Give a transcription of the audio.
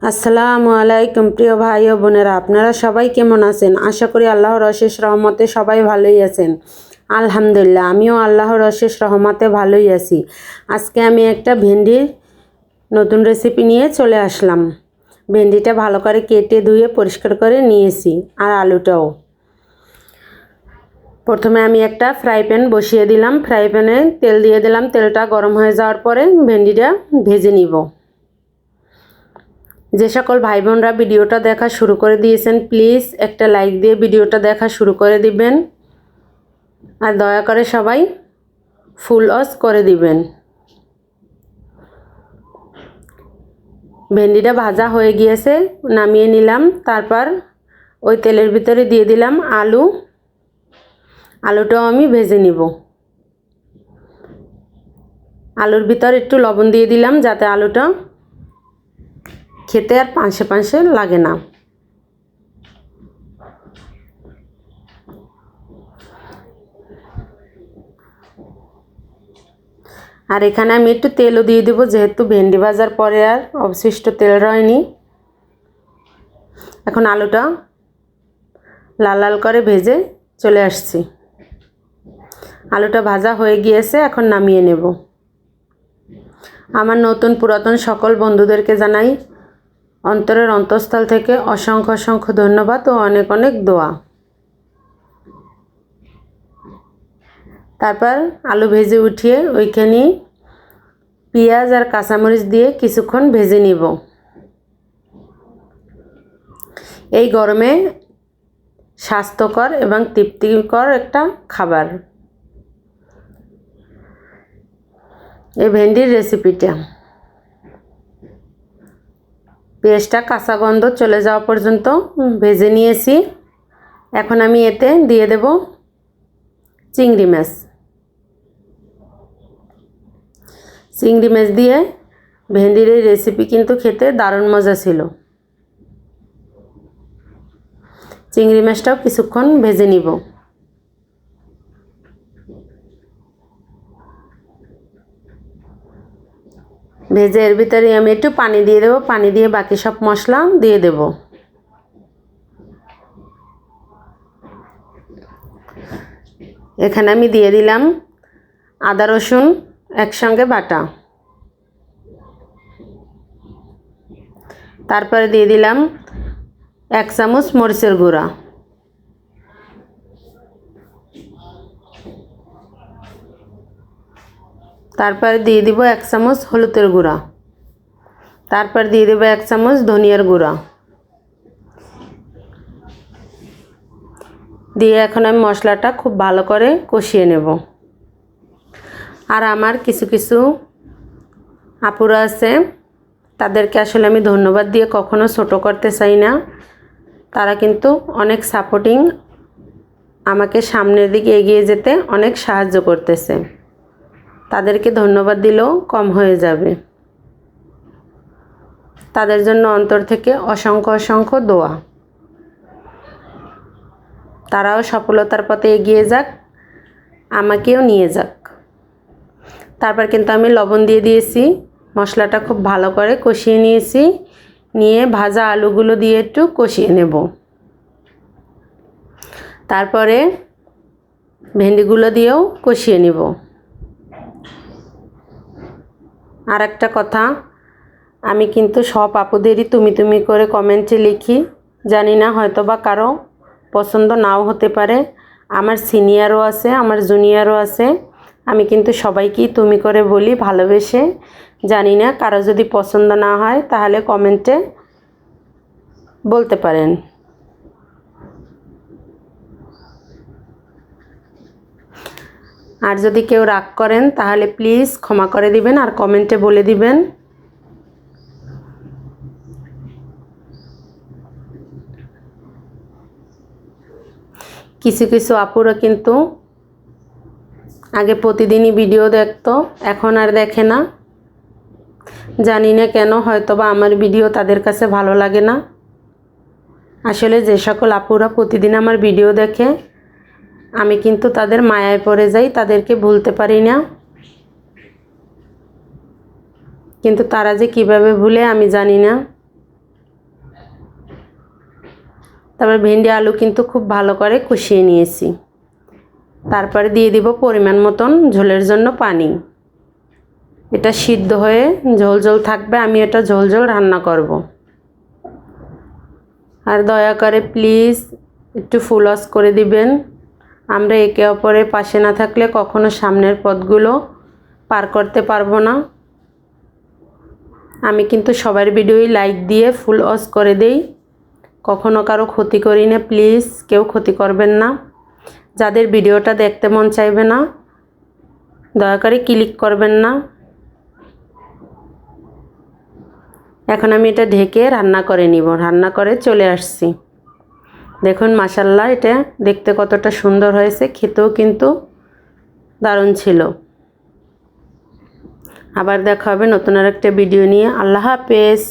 আসসালামু আলাইকুম প্রিয় ভাই ও বোনেরা, আপনারা সবাই কেমন আছেন? আশা করি আল্লাহর অশেষ রহমতে সবাই ভালোই আছেন। আলহামদুলিল্লাহ, আমিও আল্লাহর অশেষ রহমতে ভালোই আছি। আজকে আমি একটা ভেন্ডির নতুন রেসিপি নিয়ে চলে আসলাম। ভেন্ডিটা ভালো করে কেটে ধুয়ে পরিষ্কার করে নিয়েছি, আর আলুটাও। প্রথমে আমি একটা ফ্রাই প্যান বসিয়ে দিলাম। ফ্রাই প্যানে তেল দিয়ে দিলাম। তেলটা গরম হয়ে যাওয়ার পরে ভেন্ডিটা ভেজে নিব। যে সকল ভাই বোনরা ভিডিওটা দেখা শুরু করে দিয়েছেন, প্লিজ একটা লাইক দিয়ে ভিডিওটা দেখা শুরু করে দিবেন, আর দয়া করে সবাই ফুল ওয়াচ করে দিবেন। ভেন্ডিটা ভাজা হয়ে গিয়েছে, নামিয়ে নিলাম। তারপর ওই তেলের ভিতরে দিয়ে দিলাম আলুটাও আমি ভেজে নিব। আলুর ভিতর একটু লবণ দিয়ে দিলাম, যাতে আলুটা খেতে আর পাঁচে পাঁচে লাগে না। আর এখানে আমি একটু তেলও দিয়ে দেবো, যেহেতু ভেন্ডি ভাজার পরে আর অবশিষ্ট তেল রয়নি। এখন আলুটা লাল লাল করে ভেজে চলে আসছি। আলুটা ভাজা হয়ে গিয়েছে, এখন নামিয়ে নেব। আমার নতুন পুরাতন সকল বন্ধুদেরকে জানাই অন্তরের অন্তঃস্থল থেকে অসংখ্য অসংখ্য ধন্যবাদ ও অনেক অনেক দোয়া। তারপর আলু ভেজে উঠিয়ে ওইখানে পেঁয়াজ আর কাঁচামরিচ দিয়ে কিছুক্ষণ ভেজে নিব। এই গরমে স্বাস্থ্যকর এবং তৃপ্তিকর একটা খাবার এই ভেন্ডির রেসিপিটা। পেঁয়াজটা কাঁচা গন্ধ চলে যাওয়া পর্যন্ত ভেজে নিয়েছি। এখন আমি এতে দিয়ে দেব চিংড়ি মাছ। চিংড়ি মাছ দিয়ে ভেন্ডির এই রেসিপি কিন্তু খেতে দারুণ মজা ছিল। চিংড়ি মাছটাও কিছুক্ষণ ভেজে নিব। ভেজে এর ভিতরে আমি একটু পানি দিয়ে দেব। পানি দিয়ে বাকি সব মশলা দিয়ে দেব। এখানে আমি দিয়ে দিলাম আদা রসুন একসঙ্গে বাটা। তারপরে দিয়ে দিলাম 1 চামচ মরিচের গুঁড়া। তারপরে দিয়ে দিব 1 চামচ হলুদের গুঁড়া। তারপর দিয়ে দেব 1 চামচ ধনিয়ার গুঁড়া দিয়ে এখন আমি মশলাটা খুব ভালো করে কষিয়ে নেব। আর আমার কিছু কিছু আপুরা আছে, তাদেরকে আসলে আমি ধন্যবাদ দিয়ে কখনো ছোট করতে চাই না। তারা কিন্তু অনেক সাপোর্টিং, আমাকে সামনের দিকে এগিয়ে যেতে অনেক সাহায্য করতেছে। তাদেরকে ধন্যবাদ দিলেও কম হয়ে যাবে। তাদের জন্য অন্তর থেকে অসংখ্য অসংখ্য দোয়া। তারাও সফলতার পথে এগিয়ে যাক, আমাকেও নিয়ে যাক। তারপর কিন্তু আমি লবণ দিয়ে দিয়েছি। মশলাটা খুব ভালো করে কষিয়ে নিয়েছি। নিয়ে ভাজা আলুগুলো দিয়ে একটু কষিয়ে নেব। তারপরে ভেন্ডিগুলো দিয়েও কষিয়ে নেব। আর একটা কথা, আমি কিন্তু সব আপুদেরই তুমি তুমি করে কমেন্টে লিখি। জানি না, হয়তো বা কারো পছন্দ নাও হতে পারে। আমার সিনিয়রও আছে, আমার জুনিয়রও আছে। আমি কিন্তু সবাইকেই তুমি করে বলি ভালোবেসে। জানি না, কারো যদি পছন্দ না হয় তাহলে কমেন্টে বলতে পারেন। আর যদি কেউ রাগ করেন তাহলে প্লিজ ক্ষমা করে দিবেন, আর কমেন্টে বলে দিবেন। কিছু কিছু আপুরা কিন্তু আগে প্রতিদিনই ভিডিও দেখতো, এখন আর দেখে না। জানি না কেন, হয়তো বা আমার ভিডিও তাদের কাছে ভালো লাগে না। আসলে যে সকল আপুরা প্রতিদিন আমার ভিডিও দেখে, আমি কিন্তু তাদের মায়ায় পড়ে যাই, তাদেরকে ভুলতে পারি না। কিন্তু তারা যে কিভাবে ভুলে আমি জানি না। তারপর ভেন্ডি আলু কিন্তু খুব ভালো করে কষিয়ে নিয়েছি। তারপরে দিয়ে দিব পরিমাণ মতন ঝোলের জন্য পানি। এটা সিদ্ধ হয়ে ঝোল ঝোল থাকবে, আমি এটা ঝোল ঝোল রান্না করব। আর দয়া করে প্লিজ একটু ফুল অস করে দিবেন। আমরা একে অপরের পাশে না থাকলে কখনো সামনের পথগুলো পার করতে পারবো না। আমি কিন্তু সবার ভিডিওই লাইক দিয়ে ফুল অস করে দেই, কখনো কারো ক্ষতি করি না। প্লিজ কেউ ক্ষতি করবেন না। যাদের ভিডিওটা দেখতে মন চাইবে না দয়া করে ক্লিক করবেন না। এখন আমি এটা ঢেকে রান্না করে নিব। রান্না করে চলে আসছি। দেখুন মাশাআল্লাহ, এটা দেখতে কতটা সুন্দর হয়েছে, খেতেও কিন্তু দারুণ ছিল। আবার দেখা হবে নতুন আরেকটা ভিডিও নিয়ে। আল্লাহ হাফেজ।